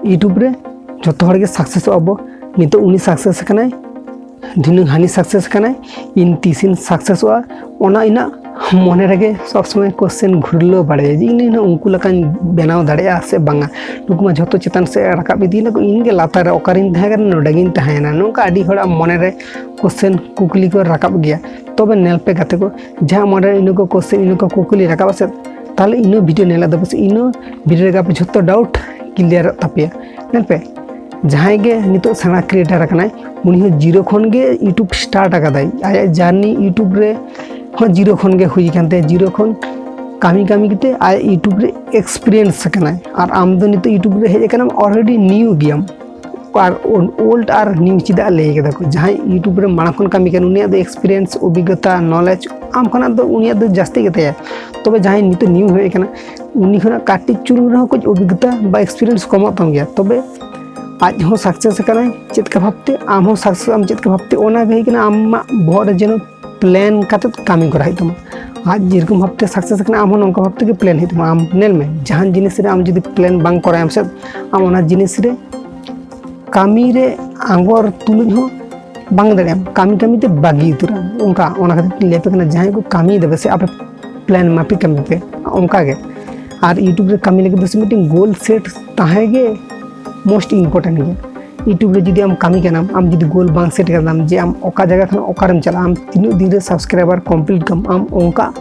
YouTube रे जो हर success अब नित उनी सक्सेस कनाय धिन हानि सक्सेस कनाय इन तीसिन सक्सेस इना मन रे सब समय क्वेश्चन घुरलो बड़े इन उनको बनाव दाड़ा से बांगा नुकमा जो चेतान से रकाब इदीना को इनगे लातार ओकारिन तहना नोडेगिन तहना नोंका आदि हड़ा मन रे क्वेश्चन कुकली को रकाब गया तबे नेलपे गाते को जहाँ मन रे इनको क्वेश्चन इनको कुकली रकाब से ताले इन वीडियो नेला दो बस इन वीडियो रे जो डाउट क्लियर तपिया नेलपे जहाँ गे नितो सेना क्रिएटर कनाय उनी जीरो खन गे यूट्यूब स्टार्ट आकादाय आया जर्नी यूट्यूब रे जीरो खन गे हुई कानते जीरो खन कामी कामी किते आया यूट्यूब रे एक्सपीरियंस कनाय और आम दो नितो यूट्यूब रे हेज कनाम ऑलरेडी न्यू गियम और ओल्ड और न्यू चिदा ले केदा को जहाँ यूट्यूब रे माना खन कामी कन उनिया दो एक्सपीरियंस अभिज्ञता नॉलेज आम खना दो उनिया दो जास्ती गेताया तबे जहाँ नितो न्यू होय कना उनी खना काटी चुरू रह कुछ अभिज्ञता बा एक्सपीरियंस कम तम गया तबे आज हो सक्सेस कनाय चेत का भाबते आम हो सक्सेस आम चेत का भाबते ओना गई कना आम बहुत जेनो प्लान काते कामी कराई तुम आज जेरकम भाबते सक्सेस कना आम नंका भाबते के प्लान हितम आम नेल में जहां जिनिस रे आम जदी प्लान बांग कराय आम से आम ओना जिनिस रे कामी रे आंगोर तुलुज हो बांग दाड़ियाम कामी कामी ते बागी तुरा उनका ओना खातिर लेपे कना जहां को कामी देबे से आपे प्लान मापी कामी पे उनका गे और यूट्यूब रे कामी लगे दस मीटिंग गोल सेट ताहेगे मोस्ट इम्पोर्टेंट है यूट्यूब रे जदि आम कामी करना आम जदि गोल बांग सेट करना जे आम ओका जगह खन ओकारम चला आम तीन दिन रे सब्सक्राइबर कंप्लीट कम आम ओंका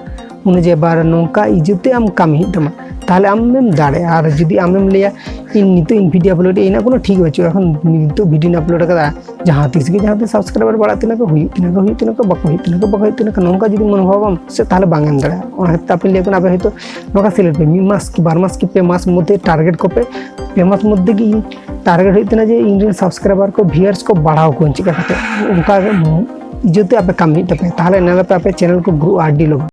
उन जे बार नोंका इजते आम कामी तमा ताहले आम दाड़े और जदि आम लिया इन नितो इन वीडियो अपलोड इना कोनो ठीक बच्चो एखन नितो वीडियो अपलोड कदा जहां तीस के जहां सब्सक्राइबर बड़ा तिना को हुई तिना को बको नोंका जदि मनोभावम से ताहले बांगेम दाड़ा ओना तापे लिया कोना हयतो नोका सिलेक्ट पे मी मास की 12 मास की पे मास मध्य टारगेट को पे मास मध्य की टारगेट होइतना जे इन सब्सक्राइबर को व्यूअर्स को बढ़ाओ को चिका उनका इज्जते आपे कामी तपे ताहले नेला पे आपे चैनल को ग्रो आरडी लोग